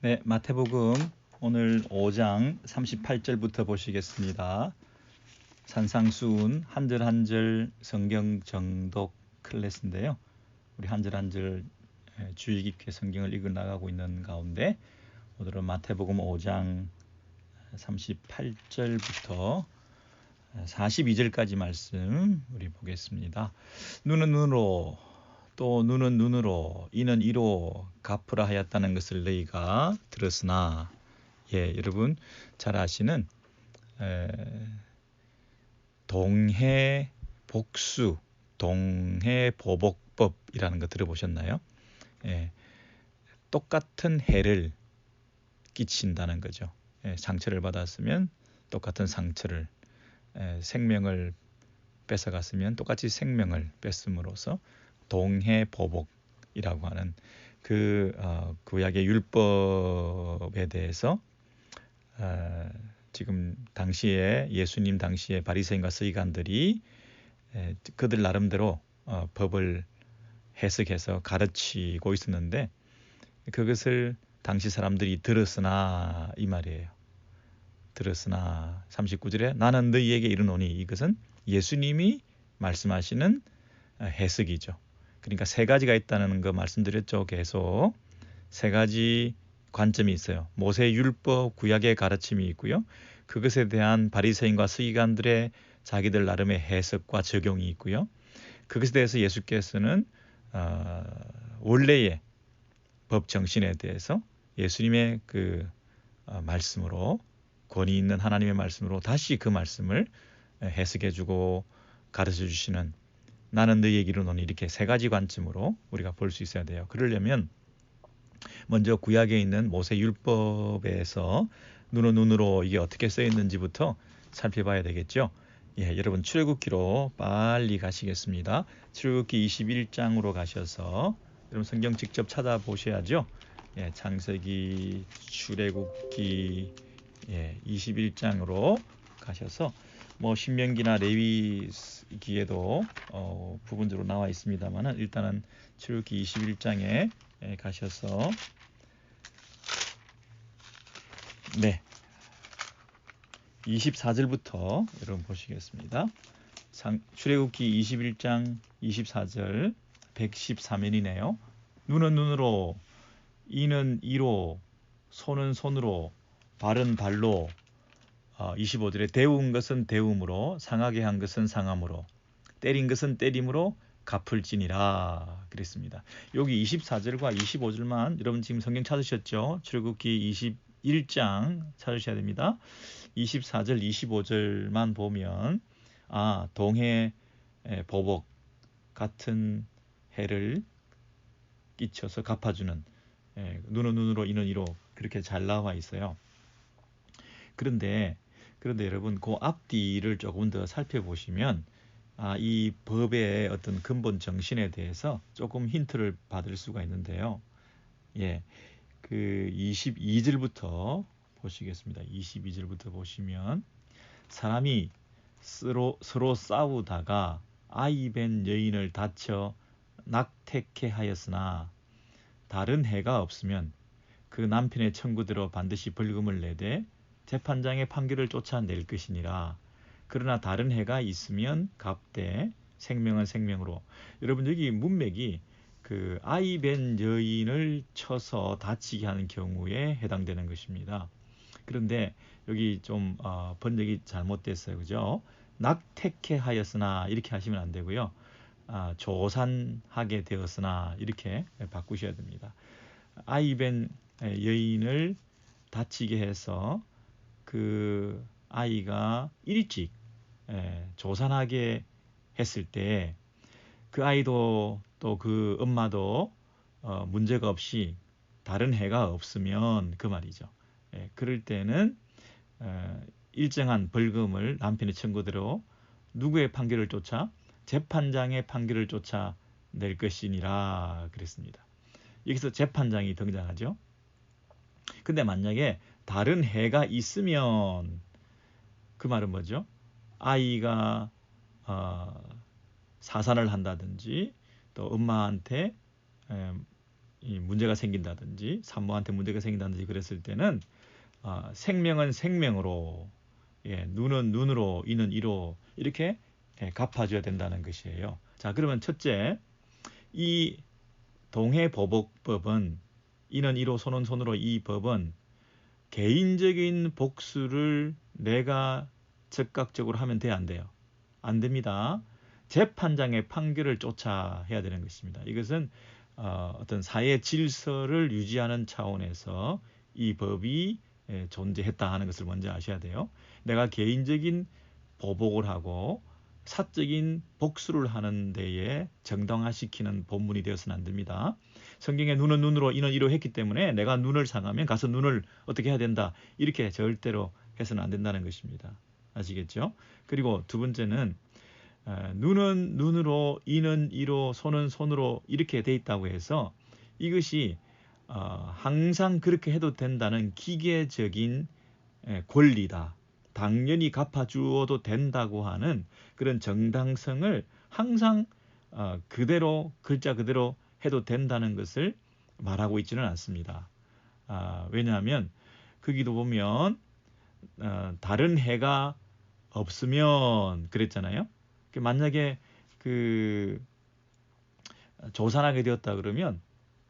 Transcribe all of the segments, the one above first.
네, 마태복음 오늘 5장 38절부터 보시겠습니다. 산상수훈 한 절 한 절 성경 정독 클래스인데요. 우리 한 절 한 절 주의 깊게 성경을 읽어 나가고 있는 가운데 오늘은 마태복음 5장 38절부터 42절까지 말씀 우리 보겠습니다. 눈은 눈으로 또 눈은 눈으로 이는 이로 갚으라 하였다는 것을 너희가 들었으나, 여러분 잘 아시는 동해 복수, 동해 보복법이라는 거 들어보셨나요? 똑같은 해를 끼친다는 거죠. 상처를 받았으면 똑같은 상처를, 생명을 뺏어갔으면 똑같이 생명을 뺏음으로써 동해보복이라고 하는 그 구약의 율법에 대해서 지금 당시에 예수님 당시에 바리새인과 서기관들이 그들 나름대로 법을 해석해서 가르치고 있었는데, 그것을 당시 사람들이 들었으나 이 말이에요. 들었으나 39절에 나는 너희에게 이르노니, 이것은 예수님이 말씀하시는 해석이죠. 그러니까 세 가지가 있다는 거 말씀드렸죠. 계속 세 가지 관점이 있어요. 모세 율법 구약의 가르침이 있고요. 그것에 대한 바리새인과 서기관들의 자기들 나름의 해석과 적용이 있고요. 그것에 대해서 예수께서는 원래의 법 정신에 대해서 예수님의 그 말씀으로, 권위 있는 하나님의 말씀으로 다시 그 말씀을 해석해주고 가르쳐 주시는, 나는 너희에게 이르노니, 이렇게 세 가지 관점으로 우리가 볼 수 있어야 돼요. 그러려면 먼저 구약에 있는 모세 율법에서 눈은 눈으로 이게 어떻게 써 있는지부터 살펴봐야 되겠죠. 여러분 출애굽기로 빨리 가시겠습니다. 출애굽기 21장으로 가셔서 여러분 성경 직접 찾아보셔야죠. 창세기, 출애굽기 21장으로 가셔서 신명기나 레위기에도 부분적으로 나와 있습니다만은, 일단은 출애굽기 21장에 가셔서 24절부터 여러분 보시겠습니다. 출애굽기 21장 24절 113면이네요. 눈은 눈으로, 이는 이로, 손은 손으로, 발은 발로, 25절에 데운 것은 데움으로, 상하게 한 것은 상함으로, 때린 것은 때림으로 갚을지니라 그랬습니다. 여기 24절과 25절만 여러분 지금 성경 찾으셨죠? 출애굽기 21장 찾으셔야 됩니다. 24절 25절만 보면 동해 보복, 같은 해를 끼쳐서 갚아주는, 눈은 눈으로 이는 이로, 그렇게 잘 나와 있어요. 그런데 여러분 그 앞뒤를 조금 더 살펴보시면 이 법의 어떤 근본 정신에 대해서 조금 힌트를 받을 수가 있는데요. 그 22절부터 보시겠습니다. 22절부터 보시면, 사람이 서로 싸우다가 아이 뵌 여인을 다쳐 낙태케 하였으나 다른 해가 없으면 그 남편의 청구대로 반드시 벌금을 내되 재판장의 판결을 쫓아낼 것이니라. 그러나 다른 해가 있으면 갚되 생명은 생명으로. 여러분 여기 문맥이 그 아이 뵌 여인을 쳐서 다치게 하는 경우에 해당되는 것입니다. 그런데 여기 좀 번역이 잘못됐어요. 그죠? 낙태케 하였으나 이렇게 하시면 안 되고요. 조산하게 되었으나 이렇게 바꾸셔야 됩니다. 아이 뵌 여인을 다치게 해서 그 아이가 일찍 조산하게 했을 때 그 아이도 또 그 엄마도 문제가 없이 다른 해가 없으면 그 말이죠. 그럴 때는 일정한 벌금을 남편의 청구대로 누구의 판결을 쫓아? 재판장의 판결을 쫓아 낼 것이니라 그랬습니다. 여기서 재판장이 등장하죠. 근데 만약에 다른 해가 있으면 그 말은 뭐죠? 아이가 사산을 한다든지 또 엄마한테 이 문제가 생긴다든지 산모한테 문제가 생긴다든지 그랬을 때는 생명은 생명으로, 눈은 눈으로, 이는 이로 이렇게 갚아줘야 된다는 것이에요. 자, 그러면 첫째, 이 동해보복법은 이는 이로 손은 손으로 이 법은 개인적인 복수를 내가 즉각적으로 하면 돼, 안 돼요? 안 됩니다. 재판장의 판결을 쫓아 해야 되는 것입니다. 이것은 어떤 사회 질서를 유지하는 차원에서 이 법이 존재했다 하는 것을 먼저 아셔야 돼요. 내가 개인적인 보복을 하고 사적인 복수를 하는 데에 정당화시키는 본문이 되어서는 안 됩니다. 성경에 눈은 눈으로 이는 이로 했기 때문에 내가 눈을 상하면 가서 눈을 어떻게 해야 된다, 이렇게 절대로 해서는 안 된다는 것입니다. 아시겠죠? 그리고 두 번째는 눈은 눈으로, 이는 이로, 손은 손으로 이렇게 돼 있다고 해서 이것이 항상 그렇게 해도 된다는 기계적인 권리다, 당연히 갚아주어도 된다고 하는 그런 정당성을 항상 그대로, 글자 그대로 해도 된다는 것을 말하고 있지는 않습니다. 왜냐하면 거기도 보면 다른 해가 없으면 그랬잖아요. 만약에 그 조산하게 되었다 그러면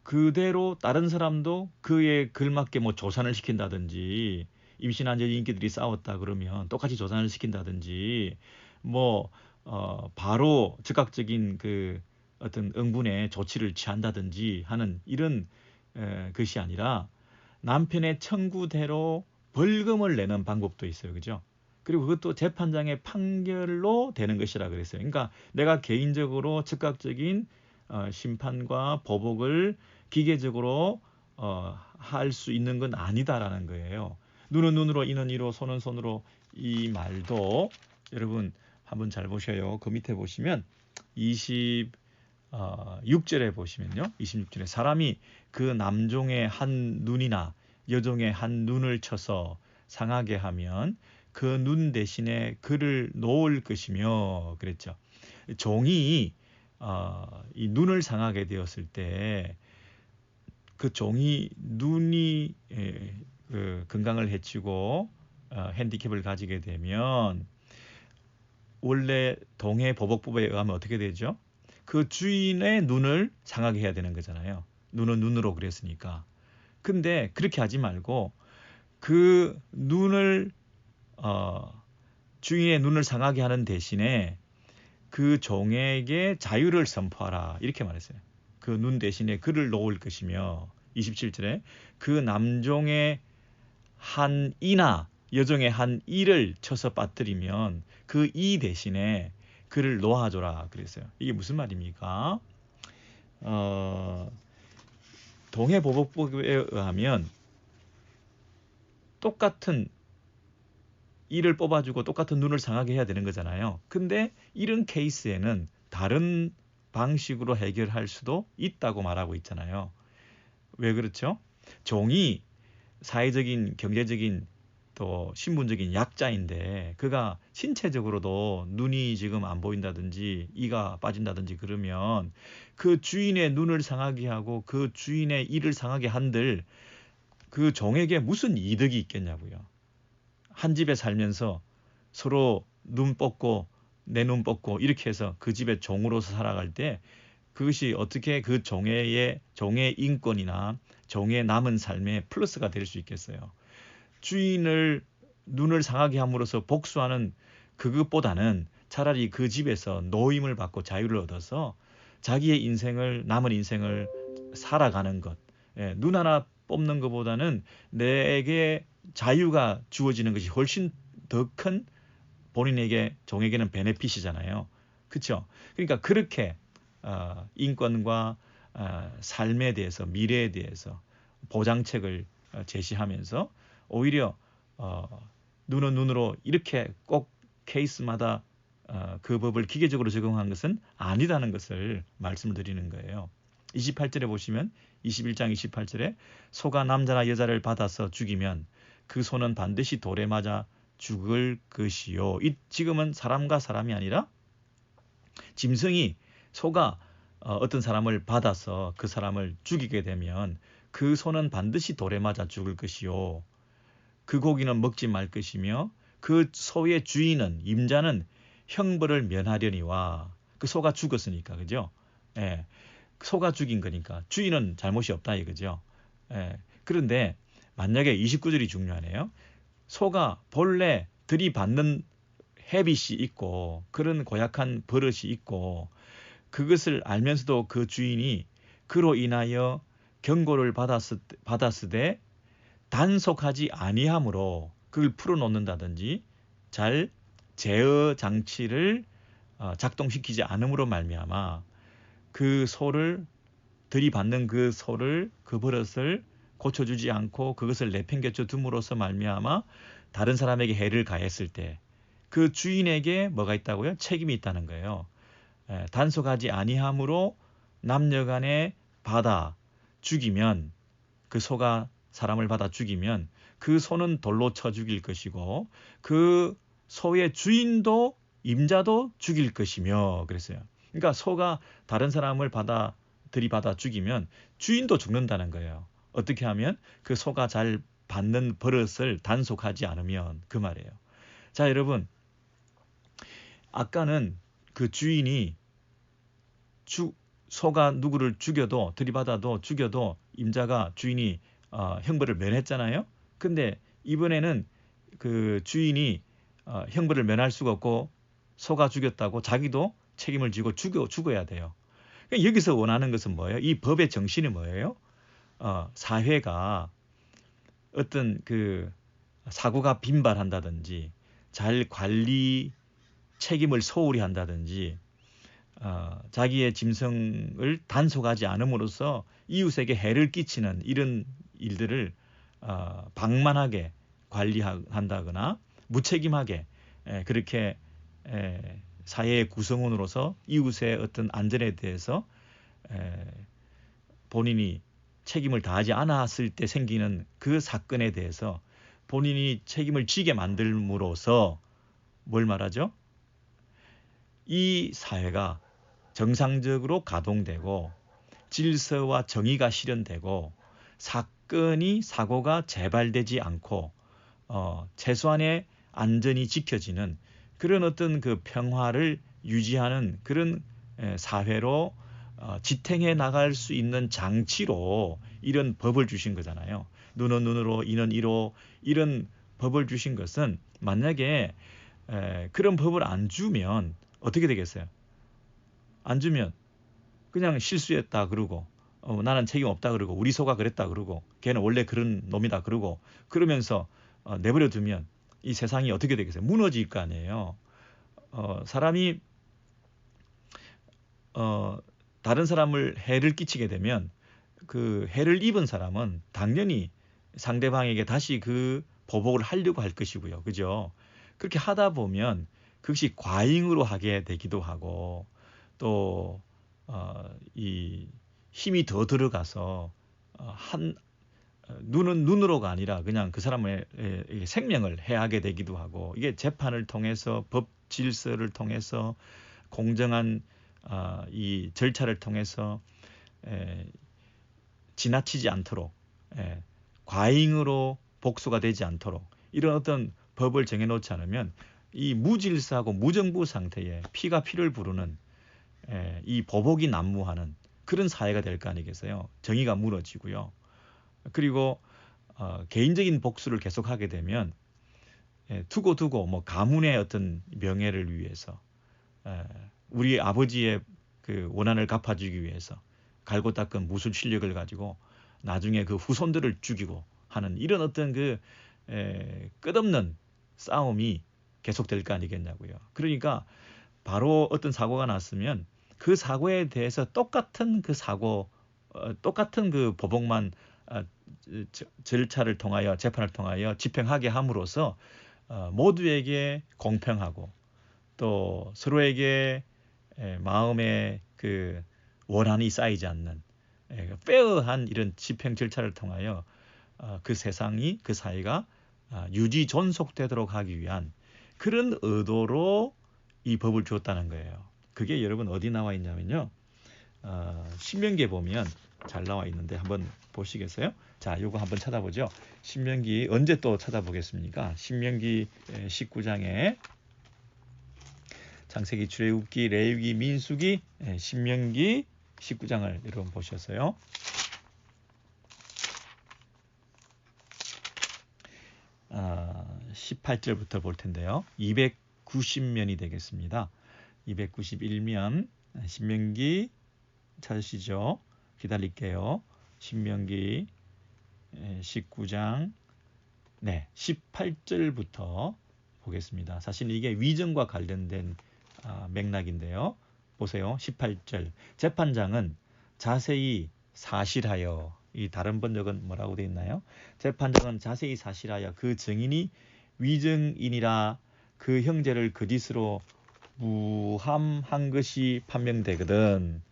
그대로 다른 사람도 그에 걸맞게 뭐 조산을 시킨다든지, 임신한 인기들이 싸웠다 그러면 똑같이 조산을 시킨다든지, 뭐 바로 즉각적인 그 어떤 응분의 조치를 취한다든지 하는 이런 것이 아니라 남편의 청구대로 벌금을 내는 방법도 있어요. 그죠? 그리고 그것도 재판장의 판결로 되는 것이라 그랬어요. 그러니까 내가 개인적으로 즉각적인 심판과 보복을 기계적으로 할 수 있는 건 아니다라는 거예요. 눈은 눈으로, 이는 이로, 손은 손으로, 이 말도 여러분 한번 잘 보셔요. 그 밑에 보시면 26절에 보시면요. 26절에 사람이 그 남종의 한 눈이나 여종의 한 눈을 쳐서 상하게 하면 그 눈 대신에 그를 놓을 것이며 그랬죠. 종이 이 눈을 상하게 되었을 때 그 종이 눈이 그 건강을 해치고 핸디캡을 가지게 되면 원래 동해보복법에 의하면 어떻게 되죠? 그 주인의 눈을 상하게 해야 되는 거잖아요. 눈은 눈으로 그랬으니까. 근데 그렇게 하지 말고 그 눈을 주인의 눈을 상하게 하는 대신에 그 종에게 자유를 선포하라, 이렇게 말했어요. 그 눈 대신에 그를 놓을 것이며, 27절에 그 남종의 한 이나 여종의 한 이를 쳐서 빠뜨리면 그 이 대신에 그를 놓아줘라 그랬어요. 이게 무슨 말입니까? 동해보복법에 의하면 똑같은 이를 뽑아주고 똑같은 눈을 상하게 해야 되는 거잖아요. 근데 이런 케이스에는 다른 방식으로 해결할 수도 있다고 말하고 있잖아요. 왜 그렇죠? 종이 사회적인, 경제적인, 또 신분적인 약자인데 그가 신체적으로도 눈이 지금 안 보인다든지 이가 빠진다든지 그러면 그 주인의 눈을 상하게 하고 그 주인의 이를 상하게 한들 그 종에게 무슨 이득이 있겠냐고요. 한 집에 살면서 서로 눈 뽑고 내 눈 뽑고 이렇게 해서 그 집의 종으로서 살아갈 때 그것이 어떻게 그 종의 인권이나 종의 남은 삶에 플러스가 될 수 있겠어요. 주인을 눈을 상하게 함으로써 복수하는 그것보다는 차라리 그 집에서 노임을 받고 자유를 얻어서 자기의 인생을, 남은 인생을 살아가는 것, 눈 하나 뽑는 것보다는 내게 자유가 주어지는 것이 훨씬 더 큰 본인에게, 종에게는 베네핏이잖아요. 그렇죠? 그러니까 그렇게 인권과 삶에 대해서, 미래에 대해서 보장책을 제시하면서 오히려 눈은 눈으로 이렇게 꼭 케이스마다 그 법을 기계적으로 적용한 것은 아니다는 것을 말씀을 드리는 거예요. 28절에 보시면 21장 28절에 소가 남자나 여자를 받아서 죽이면 그 소는 반드시 돌에 맞아 죽을 것이요. 지금은 사람과 사람이 아니라 짐승이, 소가 어떤 사람을 받아서 그 사람을 죽이게 되면 그 소는 반드시 돌에 맞아 죽을 것이요. 그 고기는 먹지 말 것이며 그 소의 주인은 임자는 형벌을 면하려니와 그 소가 죽었으니까 그죠? 예, 소가 죽인 거니까 주인은 잘못이 없다 이거죠. 예, 그런데 만약에 29절이 중요하네요. 소가 본래 들이받는 헤빗이 있고 그런 고약한 버릇이 있고 그것을 알면서도 그 주인이 그로 인하여 경고를 받았으되 단속하지 아니함으로 그걸 풀어놓는다든지 잘 제어 장치를 작동시키지 않음으로 말미암아 그 소를 들이받는 그 소를 그 버릇을 고쳐주지 않고 그것을 내팽개쳐 둠으로써 말미암아 다른 사람에게 해를 가했을 때 그 주인에게 뭐가 있다고요? 책임이 있다는 거예요. 단속하지 아니함으로 남녀간에 받아 죽이면 그 소가 사람을 받아 죽이면 그 소는 돌로 쳐 죽일 것이고 그 소의 주인도 임자도 죽일 것이며 그랬어요. 그러니까 소가 다른 사람을 들이받아 죽이면 주인도 죽는다는 거예요. 어떻게 하면 그 소가 잘 받는 버릇을 단속하지 않으면 그 말이에요. 자, 여러분, 아까는 그 주인이 소가 누구를 죽여도 들이받아도 죽여도 임자가 주인이 형벌을 면했잖아요. 근데 이번에는 그 주인이 형벌을 면할 수가 없고 소가 죽였다고 자기도 책임을 지고 죽어야 돼요. 그러니까 여기서 원하는 것은 뭐예요? 이 법의 정신이 뭐예요? 사회가 어떤 그 사고가 빈발한다든지 잘 관리 책임을 소홀히 한다든지 자기의 짐승을 단속하지 않음으로써 이웃에게 해를 끼치는 이런 일들을 방만하게 관리한다거나 무책임하게 그렇게 사회의 구성원으로서 이웃의 어떤 안전에 대해서 본인이 책임을 다하지 않았을 때 생기는 그 사건에 대해서 본인이 책임을 지게 만들므로써 뭘 말하죠? 이 사회가 정상적으로 가동되고 질서와 정의가 실현되고 사고가 재발되지 않고 최소한의 안전이 지켜지는 그런 어떤 그 평화를 유지하는 그런 사회로 지탱해 나갈 수 있는 장치로 이런 법을 주신 거잖아요. 눈은 눈으로 이는 이로 이런 법을 주신 것은 만약에 그런 법을 안 주면 어떻게 되겠어요? 안 주면 그냥 실수했다 그러고 나는 책임 없다 그러고 우리 소가 그랬다 그러고 걔는 원래 그런 놈이다 그러고 그러면서 내버려 두면 이 세상이 어떻게 되겠어요? 무너질 거 아니에요. 사람이 다른 사람을 해를 끼치게 되면 그 해를 입은 사람은 당연히 상대방에게 다시 그 보복을 하려고 할 것이고요. 그죠? 그렇게 하다 보면 그것이 과잉으로 하게 되기도 하고 또 이 힘이 더 들어가서 눈은 눈으로가 아니라 그냥 그 사람의 생명을 해하게 되기도 하고 이게 재판을 통해서 법 질서를 통해서 공정한 이 절차를 통해서 지나치지 않도록 과잉으로 복수가 되지 않도록 이런 어떤 법을 정해놓지 않으면 이 무질서하고 무정부 상태에 피가 피를 부르는 이 보복이 난무하는 그런 사회가 될 거 아니겠어요. 정의가 무너지고요. 그리고 개인적인 복수를 계속하게 되면 두고 뭐 가문의 어떤 명예를 위해서 우리 아버지의 그 원한을 갚아주기 위해서 갈고 닦은 무술 실력을 가지고 나중에 그 후손들을 죽이고 하는 이런 어떤 그 끝없는 싸움이 계속될 거 아니겠냐고요. 그러니까 바로 어떤 사고가 났으면 그 사고에 대해서 똑같은 그 보복만 절차를 통하여 재판을 통하여 집행하게 함으로써 모두에게 공평하고 또 서로에게 마음의 그 원한이 쌓이지 않는 페어한 이런 집행 절차를 통하여 그 세상이 그 사회가 유지 존속되도록 하기 위한 그런 의도로 이 법을 주었다는 거예요. 그게 여러분 어디 나와 있냐면요. 신명기에 보면 잘 나와 있는데 한번 보시겠어요? 자, 요거 한번 찾아보죠. 신명기 언제 또 찾아보겠습니까? 신명기 19장에 창세기, 출애굽기, 레위기, 민수기, 신명기 19장을 여러분 보셨어요. 18절부터 볼 텐데요. 290면이 되겠습니다. 291면 신명기 찾으시죠? 기다릴게요. 신명기 19장 18절부터 보겠습니다. 사실 이게 위정과 관련된 맥락인데요. 보세요. 18절. 재판장은 자세히 사실하여, 이 다른 번역은 뭐라고 되어 있나요? 재판장은 자세히 사실하여 그 증인이 위증인이라 그 형제를 거짓으로 무함한 것이 판명되거든.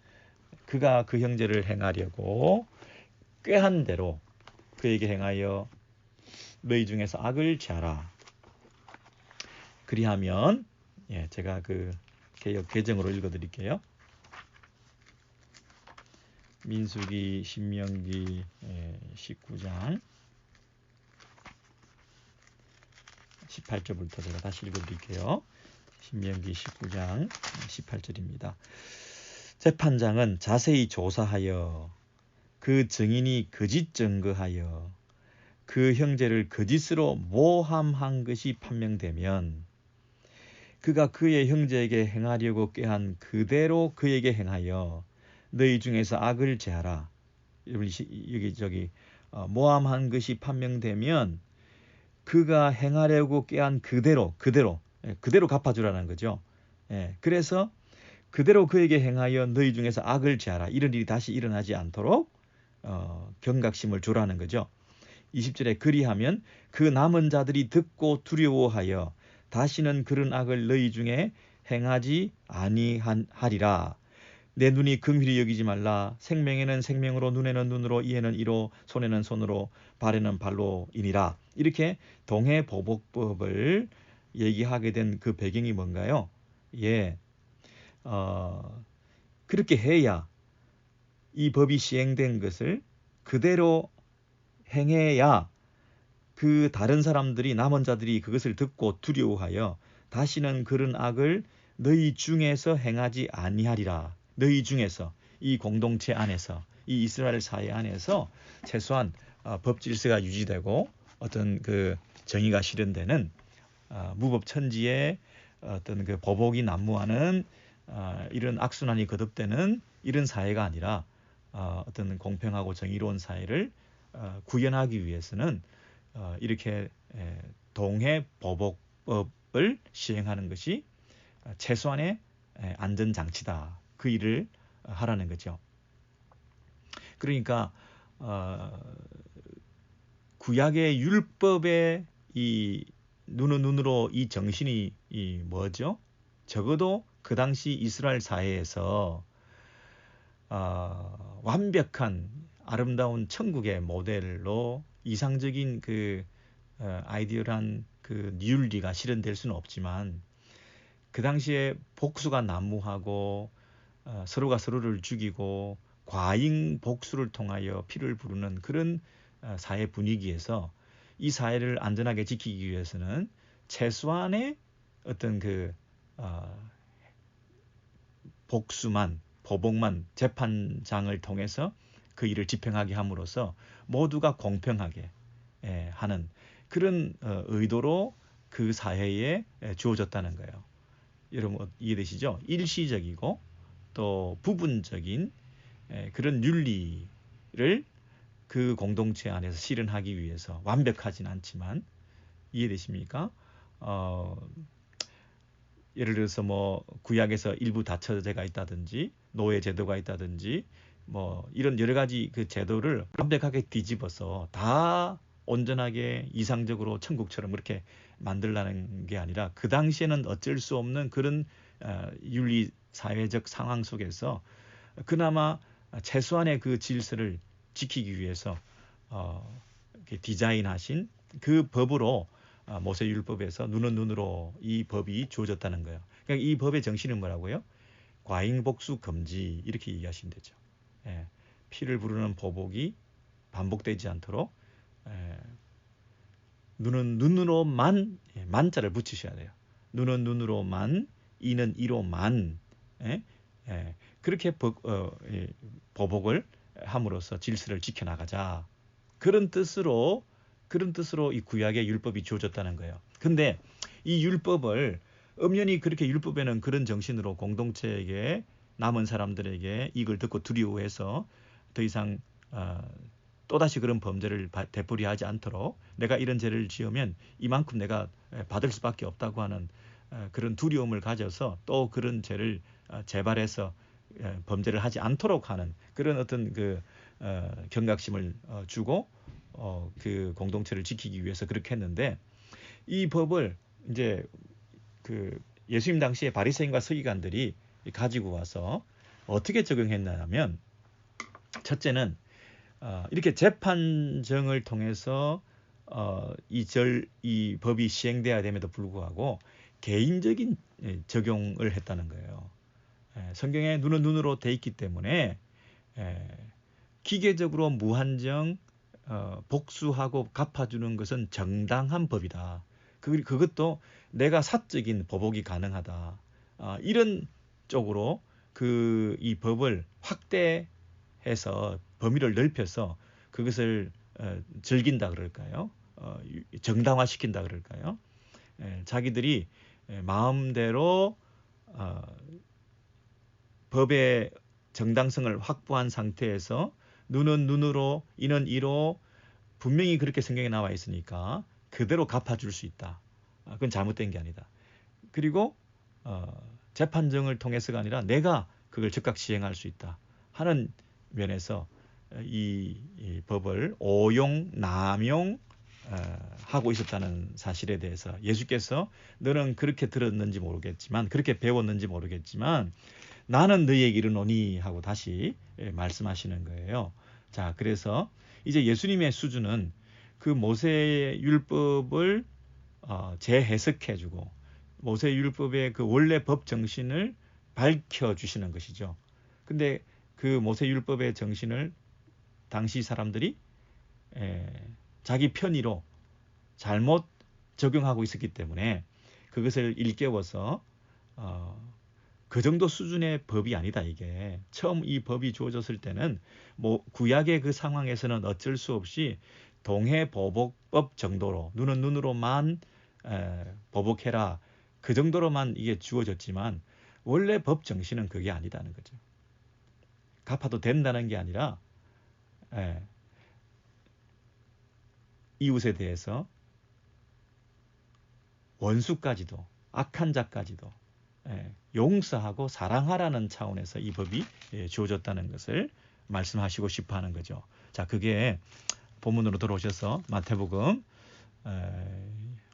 그가 그 형제를 행하려고 꾀한 대로 그에게 행하여 너희 중에서 악을 제하라. 그리하면 제가 그 개역 개정으로 읽어드릴게요. 민수기, 신명기 19장 18절부터 제가 다시 읽어드릴게요. 신명기 19장 18절입니다. 재판장은 자세히 조사하여 그 증인이 거짓 증거하여 그 형제를 거짓으로 모함한 것이 판명되면 그가 그의 형제에게 행하려고 꾀한 그대로 그에게 행하여 너희 중에서 악을 제하라. 여기 모함한 것이 판명되면 그가 행하려고 꾀한 그대로 갚아주라는 거죠. 그래서 그대로 그에게 행하여 너희 중에서 악을 제하라. 이런 일이 다시 일어나지 않도록 경각심을 주라는 거죠. 20절에 그리하면 그 남은 자들이 듣고 두려워하여 다시는 그런 악을 너희 중에 행하지 아니하리라. 내 눈이 긍휼히 여기지 말라. 생명에는 생명으로, 눈에는 눈으로, 이에는 이로, 손에는 손으로, 발에는 발로이니라. 이렇게 동해보복법을 얘기하게 된 그 배경이 뭔가요? 그렇게 해야 이 법이 시행된 것을 그대로 행해야 그 다른 사람들이, 남은 자들이 그것을 듣고 두려워하여 다시는 그런 악을 너희 중에서 행하지 아니하리라. 너희 중에서, 이 공동체 안에서, 이 이스라엘 사회 안에서 최소한 법 질서가 유지되고 어떤 그 정의가 실현되는 무법천지의 어떤 그 보복이 난무하는 이런 악순환이 거듭되는 이런 사회가 아니라 어떤 공평하고 정의로운 사회를 구현하기 위해서는 이렇게 동해보복법을 시행하는 것이 최소한의 안전장치다. 그 일을 하라는 거죠. 그러니까 구약의 율법의 이 눈은 눈으로 이 정신이 뭐죠? 적어도 그 당시 이스라엘 사회에서 완벽한 아름다운 천국의 모델로 이상적인 그 아이디어란 그 윤리가 실현될 수는 없지만 그 당시에 복수가 난무하고 서로가 서로를 죽이고 과잉 복수를 통하여 피를 부르는 그런 사회 분위기에서 이 사회를 안전하게 지키기 위해서는 최소한의 어떤 그 보복만 재판장을 통해서 그 일을 집행하게 함으로써 모두가 공평하게 하는 그런 의도로 그 사회에 주어졌다는 거예요. 여러분 이해되시죠? 일시적이고 또 부분적인 그런 윤리를 그 공동체 안에서 실현하기 위해서 완벽하진 않지만 이해되십니까? 예를 들어서 뭐 구약에서 일부 다처제가 있다든지 노예 제도가 있다든지 뭐 이런 여러 가지 그 제도를 완벽하게 뒤집어서 다 온전하게 이상적으로 천국처럼 그렇게 만들라는 게 아니라 그 당시에는 어쩔 수 없는 그런 윤리 사회적 상황 속에서 그나마 최소한의 그 질서를 지키기 위해서 이렇게 디자인하신 그 법으로 모세율법에서 눈은 눈으로 이 법이 주어졌다는 거예요. 그러니까 이 법의 정신은 뭐라고요? 과잉복수 금지 이렇게 얘기하시면 되죠. 예, 피를 부르는 보복이 반복되지 않도록 눈은 눈으로만 만자를 붙이셔야 돼요. 눈은 눈으로만, 이는 이로만. 예? 그렇게 보복을 함으로써 질서를 지켜나가자. 그런 뜻으로 이 구약의 율법이 주어졌다는 거예요. 근데 이 율법을 엄연히 그렇게 율법에는 그런 정신으로 공동체에게 남은 사람들에게 이걸 듣고 두려워해서 더 이상 또다시 그런 범죄를 되풀이하지 않도록 내가 이런 죄를 지으면 이만큼 내가 받을 수밖에 없다고 하는 그런 두려움을 가져서 또 그런 죄를 재발해서 범죄를 하지 않도록 하는 그런 어떤 그 경각심을 주고 그 공동체를 지키기 위해서 그렇게 했는데 이 법을 이제 그 예수님 당시에 바리새인과 서기관들이 가지고 와서 어떻게 적용했냐면 첫째는 이렇게 재판정을 통해서 이 법이 시행돼야 됨에도 불구하고 개인적인 적용을 했다는 거예요. 성경에 눈은 눈으로 돼 있기 때문에 기계적으로 무한정 복수하고 갚아주는 것은 정당한 법이다. 그것도 내가 사적인 보복이 가능하다. 이런 쪽으로 이 법을 확대해서 범위를 넓혀서 그것을 즐긴다 그럴까요? 정당화시킨다 그럴까요? 자기들이 마음대로 법의 정당성을 확보한 상태에서 눈은 눈으로, 이는 이로 분명히 그렇게 성경에 나와 있으니까 그대로 갚아줄 수 있다. 그건 잘못된 게 아니다. 그리고 재판정을 통해서가 아니라 내가 그걸 즉각 시행할 수 있다 하는 면에서 이 법을 오용, 남용 하고 있었다는 사실에 대해서 예수께서 너는 그렇게 들었는지 모르겠지만 그렇게 배웠는지 모르겠지만 나는 너희에게 이르노니 하고 다시 말씀하시는 거예요. 자, 그래서 이제 예수님의 수준은 그 모세의 율법을 재해석해주고 모세 율법의 그 원래 법 정신을 밝혀주시는 것이죠. 근데 그 모세 율법의 정신을 당시 사람들이 자기 편의로 잘못 적용하고 있었기 때문에 그것을 일깨워서 그 정도 수준의 법이 아니다 이게. 처음 이 법이 주어졌을 때는 뭐 구약의 그 상황에서는 어쩔 수 없이 동해보복법 정도로 눈은 눈으로만 보복해라 그 정도로만 이게 주어졌지만 원래 법 정신은 그게 아니다는 거죠. 갚아도 된다는 게 아니라 이웃에 대해서 원수까지도 악한 자까지도 용서하고 사랑하라는 차원에서 이 법이 주어졌다는 것을 말씀하시고 싶어 하는 거죠. 자, 그게 본문으로 들어오셔서 마태복음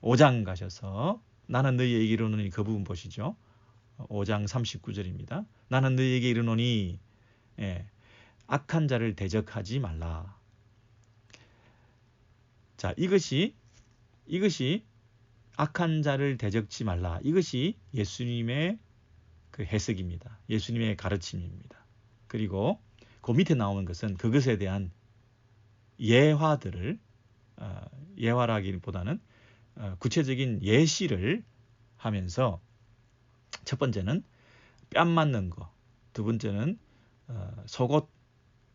5장 가셔서 나는 너희에게 이르노니 그 부분 보시죠. 5장 39절입니다. 나는 너희에게 이르노니 악한 자를 대적하지 말라. 자, 이것이 악한 자를 대적지 말라. 이것이 예수님의 그 해석입니다. 예수님의 가르침입니다. 그리고 그 밑에 나오는 것은 그것에 대한 예화들을 예화라기보다는 구체적인 예시를 하면서 첫 번째는 뺨 맞는 거, 두 번째는 속옷,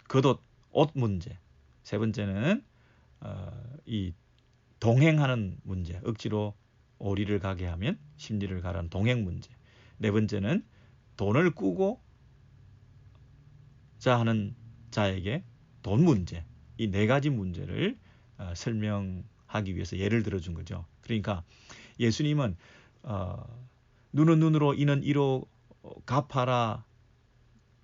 겉옷, 옷 문제, 세 번째는 이 동행하는 문제, 억지로 오리를 가게 하면 심리를 가라는 동행 문제, 네 번째는 돈을 꾸고 자 하는 자에게 돈 문제, 이 네 가지 문제를 설명하기 위해서 예를 들어준 거죠. 그러니까 예수님은 눈은 눈으로 이는 이로 갚아라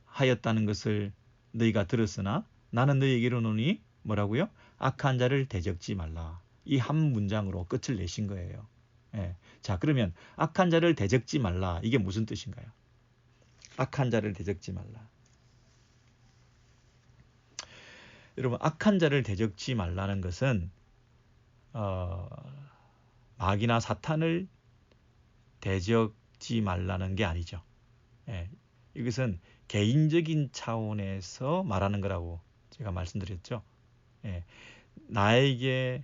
하였다는 것을 너희가 들었으나 나는 너희에게 이르노니 뭐라고요? 악한 자를 대적지 말라. 이 한 문장으로 끝을 내신 거예요. 자, 그러면 악한 자를 대적지 말라. 이게 무슨 뜻인가요? 악한 자를 대적지 말라. 여러분, 악한 자를 대적지 말라는 것은 마귀나 사탄을 대적지 말라는 게 아니죠. 이것은 개인적인 차원에서 말하는 거라고 제가 말씀드렸죠. 예, 나에게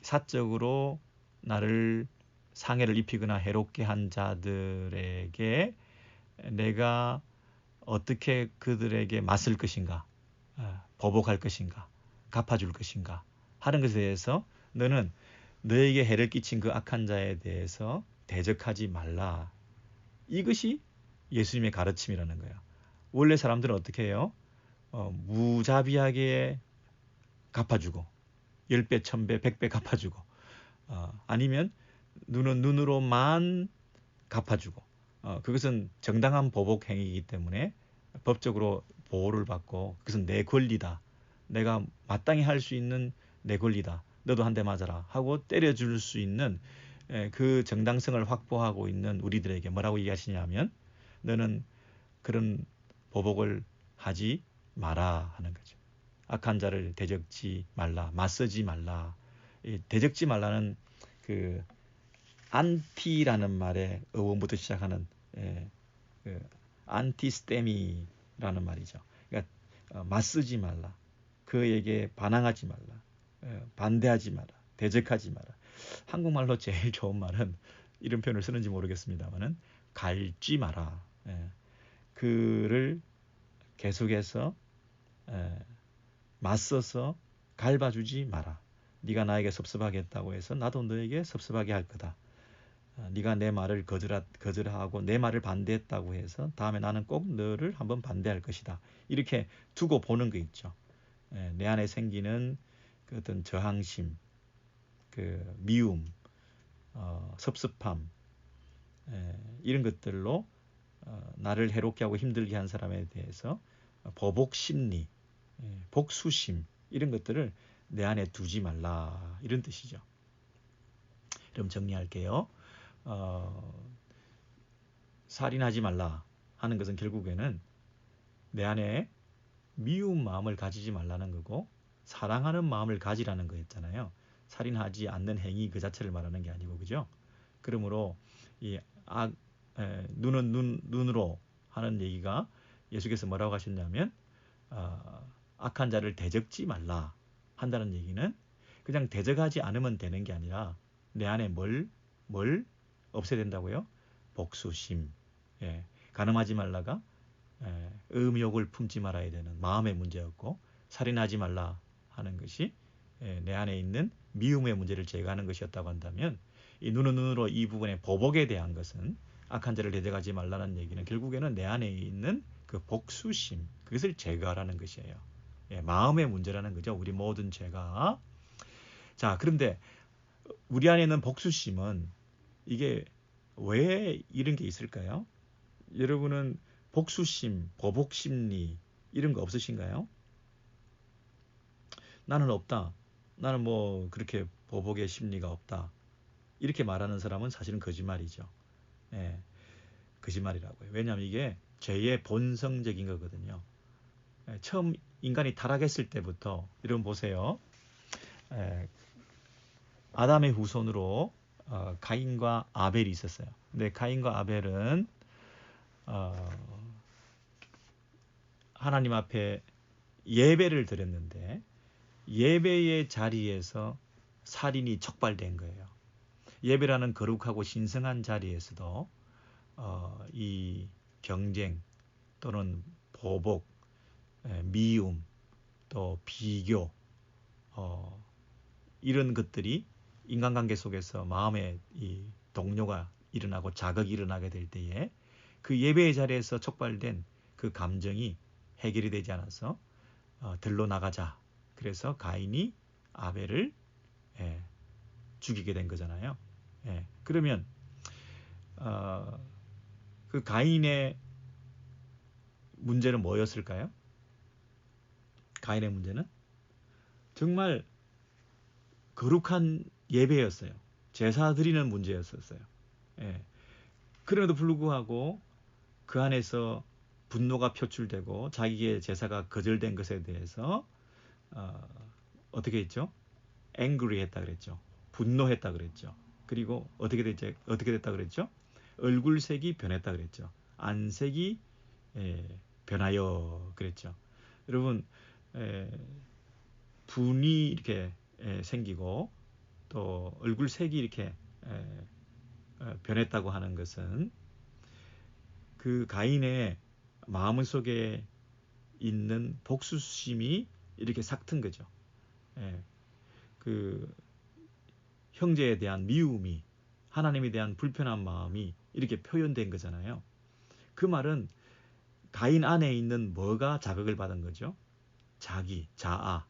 사적으로 나를 상해를 입히거나 해롭게 한 자들에게 내가 어떻게 그들에게 맞설 것인가, 보복할 것인가, 갚아줄 것인가 하는 것에 대해서 너는 너에게 해를 끼친 그 악한 자에 대해서 대적하지 말라. 이것이 예수님의 가르침이라는 거예요. 원래 사람들은 어떻게 해요? 무자비하게 갚아주고 10배, 1000배, 100배 갚아주고 아니면 눈은 눈으로만 갚아주고 그것은 정당한 보복 행위이기 때문에 법적으로 보호를 받고 그것은 내 권리다. 내가 마땅히 할 수 있는 내 권리다. 너도 한 대 맞아라 하고 때려줄 수 있는 그 정당성을 확보하고 있는 우리들에게 뭐라고 얘기하시냐면 너는 그런 보복을 하지 마라 하는 거죠. 악한 자를 대적지 말라, 맞서지 말라. 이 대적지 말라는 그 안티라는 말의 어원부터 시작하는 그 안티스테미라는 말이죠. 그러니까 맞서지 말라, 그에게 반항하지 말라, 반대하지 마라, 대적하지 마라. 한국말로 제일 좋은 말은 이런 표현을 쓰는지 모르겠습니다만은 갈지 마라. 그를 계속해서 맞서서 갈봐주지 마라. 네가 나에게 섭섭하게 했다고 해서 나도 너에게 섭섭하게 할 거다. 네가 내 말을 거절하고 내 말을 반대했다고 해서 다음에 나는 꼭 너를 한번 반대할 것이다. 이렇게 두고 보는 거 있죠. 내 안에 생기는 그 어떤 저항심, 그 미움, 섭섭함, 이런 것들로 나를 해롭게 하고 힘들게 한 사람에 대해서 보복 심리, 복수심 이런 것들을 내 안에 두지 말라 이런 뜻이죠. 그럼 정리할게요. 살인하지 말라 하는 것은 결국에는 내 안에 미운 마음을 가지지 말라는 거고 사랑하는 마음을 가지라는 거였잖아요. 살인하지 않는 행위 그 자체를 말하는 게 아니고 그죠? 그러므로 이 눈은 눈으로 하는 얘기가 예수께서 뭐라고 하셨냐면 악한 자를 대적지 말라 한다는 얘기는 그냥 대적하지 않으면 되는 게 아니라 내 안에 뭘 없애야 된다고요? 복수심. 간음하지 말라가 의욕을 품지 말아야 되는 마음의 문제였고 살인하지 말라 하는 것이 내 안에 있는 미움의 문제를 제거하는 것이었다고 한다면 이 눈은 눈으로 이 부분의 보복에 대한 것은 악한 자를 대적하지 말라는 얘기는 결국에는 내 안에 있는 그 복수심 그것을 제거하라는 것이에요. 마음의 문제라는 거죠. 우리 모든 죄가. 자, 그런데 우리 안에 있는 복수심은 이게 왜 이런 게 있을까요? 여러분은 복수심, 보복심리 이런 거 없으신가요? 나는 없다. 나는 뭐 그렇게 보복의 심리가 없다. 이렇게 말하는 사람은 사실은 거짓말이죠. 거짓말이라고요. 왜냐하면 이게 죄의 본성적인 거거든요. 처음 인간이 타락했을 때부터 여러분 보세요. 아담의 후손으로 가인과 아벨이 있었어요. 근데 가인과 아벨은 하나님 앞에 예배를 드렸는데 예배의 자리에서 살인이 촉발된 거예요. 예배라는 거룩하고 신성한 자리에서도 이 경쟁 또는 보복, 미움, 또 비교 이런 것들이 인간관계 속에서 마음의 이 동요가 일어나고 자극이 일어나게 될 때에 그 예배의 자리에서 촉발된 그 감정이 해결이 되지 않아서 들러 나가자. 그래서 가인이 아벨을 죽이게 된 거잖아요. 그러면 그 가인의 문제는 뭐였을까요? 가인의 문제는 정말 거룩한 예배였어요. 제사 드리는 문제였었어요. 그럼에도 불구하고 그 안에서 분노가 표출되고 자기의 제사가 거절된 것에 대해서 어떻게 했죠? angry 했다 그랬죠. 분노했다 그랬죠. 그리고 어떻게 됐다 그랬죠? 얼굴색이 변했다 그랬죠. 안색이 변하여 그랬죠. 여러분 분이 이렇게 생기고 또 얼굴 색이 이렇게 변했다고 하는 것은 그 가인의 마음속에 있는 복수심이 이렇게 삭튼 거죠. 그 형제에 대한 미움이, 하나님에 대한 불편한 마음이 이렇게 표현된 거잖아요. 그 말은 가인 안에 있는 뭐가 자극을 받은 거죠? 자기, 자아.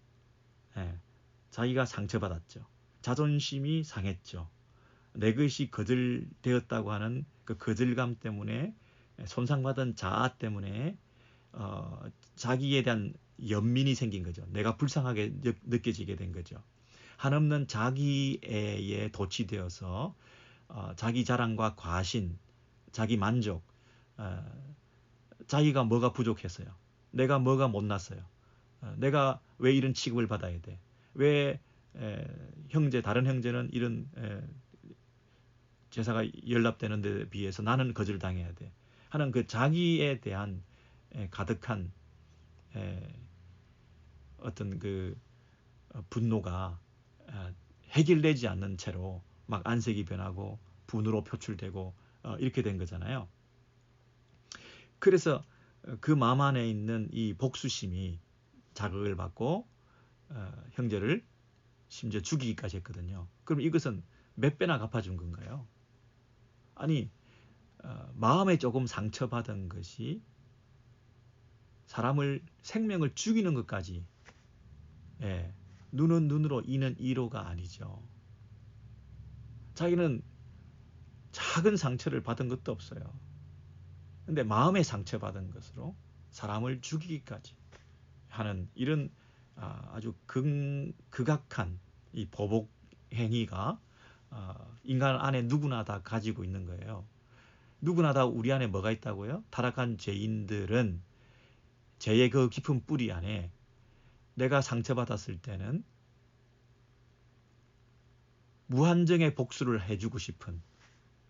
자기가 상처받았죠. 자존심이 상했죠. 내 것이 거절되었다고 하는 그 거절감 때문에, 손상받은 자아 때문에 자기에 대한 연민이 생긴 거죠. 내가 불쌍하게 느껴지게 된 거죠. 한없는 자기애에 도취되어서 자기 자랑과 과신, 자기 만족, 자기가 뭐가 부족했어요. 내가 뭐가 못났어요. 내가 왜 이런 취급을 받아야 돼. 왜 다른 형제는 이런 제사가 연락되는 데 비해서 나는 거절당해야 돼. 하는 그 자기에 대한 가득한 어떤 그 분노가 해결되지 않는 채로 막 안색이 변하고 분으로 표출되고 이렇게 된 거잖아요. 그래서 그 마음 안에 있는 이 복수심이 자극을 받고 형제를 심지어 죽이기까지 했거든요. 그럼 이것은 몇 배나 갚아준 건가요? 아니 마음에 조금 상처받은 것이 사람을 생명을 죽이는 것까지 눈은 눈으로 이는 이로가 아니죠. 자기는 작은 상처를 받은 것도 없어요. 근데 마음에 상처받은 것으로 사람을 죽이기까지 하는 이런 아주 극악한 이 보복 행위가 인간 안에 누구나 다 가지고 있는 거예요. 누구나 다 우리 안에 뭐가 있다고요? 타락한 죄인들은 죄의 그 깊은 뿌리 안에 내가 상처받았을 때는 무한정의 복수를 해주고 싶은,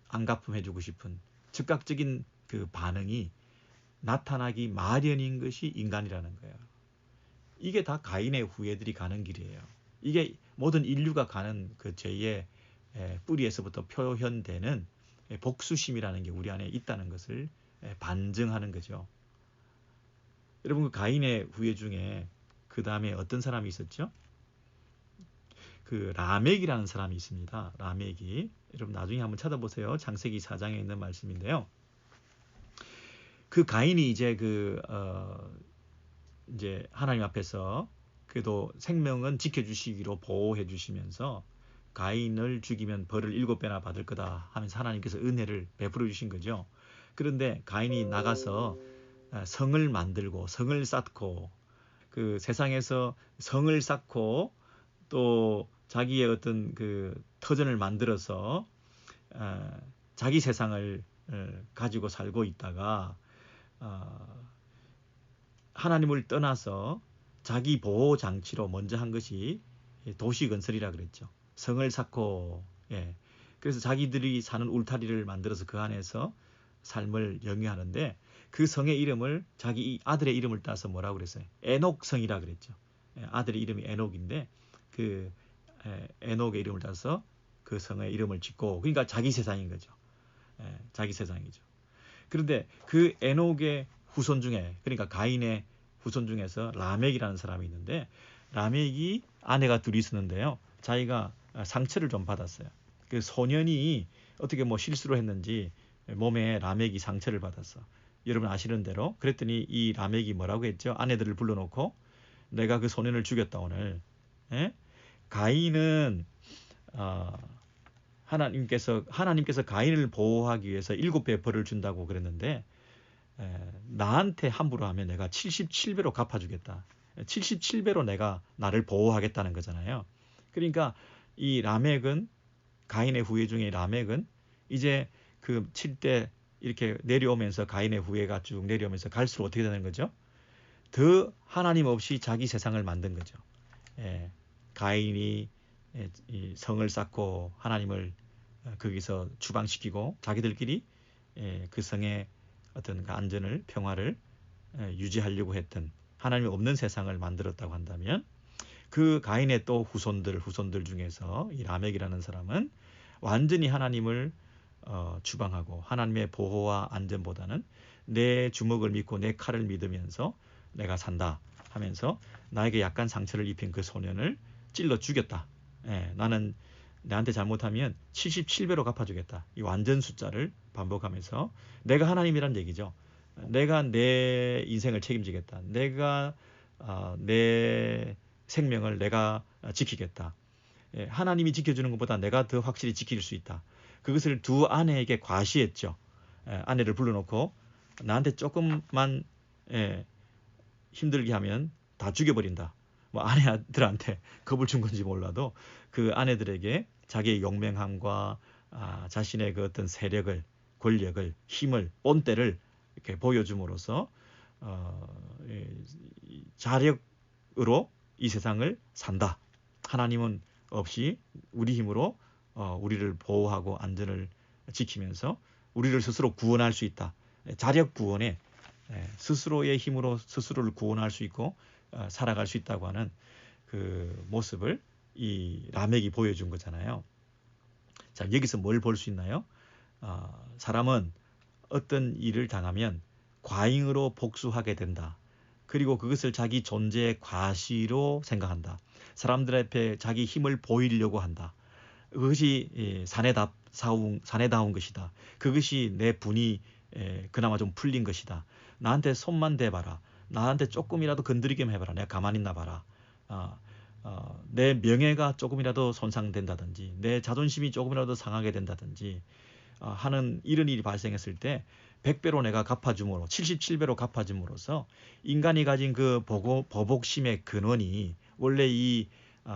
안갚음해주고 싶은 즉각적인 그 반응이 나타나기 마련인 것이 인간이라는 거예요. 이게 다 가인의 후예들이 가는 길이에요. 이게 모든 인류가 가는 그 죄의 뿌리에서부터 표현되는 복수심이라는 게 우리 안에 있다는 것을 반증하는 거죠. 여러분 그 가인의 후예 중에 그 다음에 어떤 사람이 있었죠? 그 라멕이라는 사람이 있습니다. 라멕이 여러분 나중에 한번 찾아보세요. 창세기 4장에 있는 말씀인데요. 그 가인이 이제 이제 하나님 앞에서 그래도 생명은 지켜주시기로 보호해 주시면서 가인을 죽이면 벌을 7배나 받을 거다 하면서 하나님께서 은혜를 베풀어 주신 거죠. 그런데 가인이 나가서 성을 만들고 성을 쌓고 그 세상에서 성을 쌓고 또 자기의 어떤 그 터전을 만들어서 자기 세상을 가지고 살고 있다가 하나님을 떠나서 자기 보호 장치로 먼저 한 것이 도시 건설이라 그랬죠. 성을 쌓고 그래서 자기들이 사는 울타리를 만들어서 그 안에서 삶을 영위하는데 그 성의 이름을 자기 아들의 이름을 따서 뭐라고 그랬어요? 에녹성이라 그랬죠. 아들의 이름이 에녹인데 그 에녹의 이름을 따서 그 성의 이름을 짓고 그러니까 자기 세상인 거죠. 자기 세상이죠. 그런데 그 에녹의 후손 중에 그러니까 가인의 후손 중에서 라멕이라는 사람이 있는데 라멕이 아내가 둘이 있었는데요. 자기가 상처를 좀 받았어요. 그 소년이 어떻게 뭐 실수로 했는지 몸에 라멕이 상처를 받았어. 여러분 아시는 대로 그랬더니 이 라멕이 뭐라고 했죠? 아내들을 불러놓고 내가 그 소년을 죽였다 오늘. 가인은 하나님께서 가인을 보호하기 위해서 7배 벌을 준다고 그랬는데 나한테 함부로 하면 내가 77배로 갚아주겠다. 77배로 내가 나를 보호하겠다는 거잖아요. 그러니까 이 라멕은 가인의 후예 중에 라멕은 이제 그 칠 때 이렇게 내려오면서 가인의 후예가 쭉 내려오면서 갈수록 어떻게 되는 거죠? 더 하나님 없이 자기 세상을 만든 거죠. 가인이 이 성을 쌓고 하나님을 거기서 주방시키고 자기들끼리 그 성의 어떤 그 안전을 평화를 유지하려고 했던 하나님이 없는 세상을 만들었다고 한다면 그 가인의 또 후손들 중에서 이 라멕이라는 사람은 완전히 하나님을 추방하고 하나님의 보호와 안전보다는 내 주먹을 믿고 내 칼을 믿으면서 내가 산다 하면서 나에게 약간 상처를 입힌 그 소년을 찔러 죽였다. 나는 나한테 잘못하면 77배로 갚아주겠다. 이 완전 숫자를 반복하면서 내가 하나님이란 얘기죠. 내가 내 인생을 책임지겠다. 내가 내 생명을 내가 지키겠다. 하나님이 지켜주는 것보다 내가 더 확실히 지킬 수 있다. 그것을 두 아내에게 과시했죠. 아내를 불러놓고 나한테 조금만 힘들게 하면 다 죽여버린다. 뭐 아내들한테 겁을 준 건지 몰라도 그 아내들에게 자기의 용맹함과 자신의 그 어떤 세력을, 권력을, 힘을, 본때를 이렇게 보여줌으로써 자력으로 이 세상을 산다. 하나님은 없이 우리 힘으로 우리를 보호하고 안전을 지키면서 우리를 스스로 구원할 수 있다. 자력 구원에 스스로의 힘으로 스스로를 구원할 수 있고 살아갈 수 있다고 하는 그 모습을 이 라멕이 보여준 거잖아요. 자, 여기서 뭘 볼 수 있나요? 사람은 어떤 일을 당하면 과잉으로 복수하게 된다. 그리고 그것을 자기 존재의 과시로 생각한다. 사람들 앞에 자기 힘을 보이려고 한다. 그것이 사내다운 것이다. 그것이 내 분이 그나마 좀 풀린 것이다. 나한테 손만 대봐라. 나한테 조금이라도 건드리기만 해봐라. 내가 가만히 있나 봐라. 내 명예가 조금이라도 손상된다든지 내 자존심이 조금이라도 상하게 된다든지 하는 이런 일이 발생했을 때 100배로 내가 갚아줌으로 77배로 갚아줌으로써 인간이 가진 그 보복심의 근원이 원래 이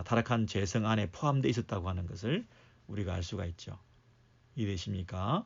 타락한 죄성 안에 포함되어 있었다고 하는 것을 우리가 알 수가 있죠. 이해되십니까?